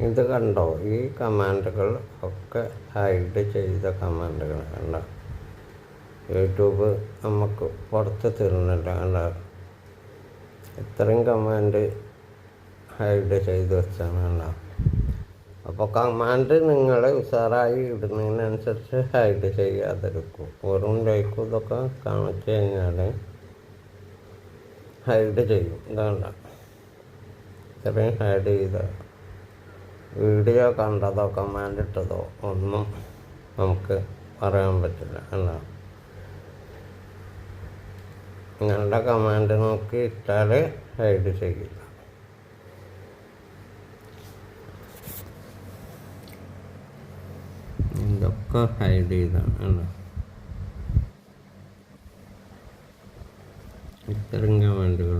ഇത് കണ്ടോ, ഈ കമാൻഡുകൾ ഒക്കെ ഹൈഡ് ചെയ്ത കമാൻഡുകൾ കണ്ടോ. യൂട്യൂബ് നമുക്ക് പുറത്ത് തരുന്നില്ല കണ്ടോ. ഇത്രയും കമാൻഡ് ഹൈഡ് ചെയ്ത് വെച്ചാണ് കണ്ടോ. അപ്പോൾ കമാൻഡ് നിങ്ങൾ ഉഷാറായി ഇടുന്നതിനനുസരിച്ച് ഹൈഡ് ചെയ്യാതിരിക്കും. വെറും ലൈക്കും ഇതൊക്കെ കാണിച്ചു കഴിഞ്ഞാൽ ഹൈഡ് ചെയ്യും. ഇതാണ്ട ഇത്രയും ഹൈഡ് ചെയ്ത വീഡിയോ കണ്ടതോ കമാൻഡ് ഇട്ടതോ ഒന്നും നമുക്ക് പറയാൻ പറ്റില്ല അല്ല. നിങ്ങളുടെ കമാൻഡ് നോക്കി ഇട്ടാൽ ഹൈഡ് ചെയ്യില്ല. ഇതൊക്കെ ഹൈഡ് ചെയ്താണ് അല്ല. ഇത്തരം കമാൻഡുകൾ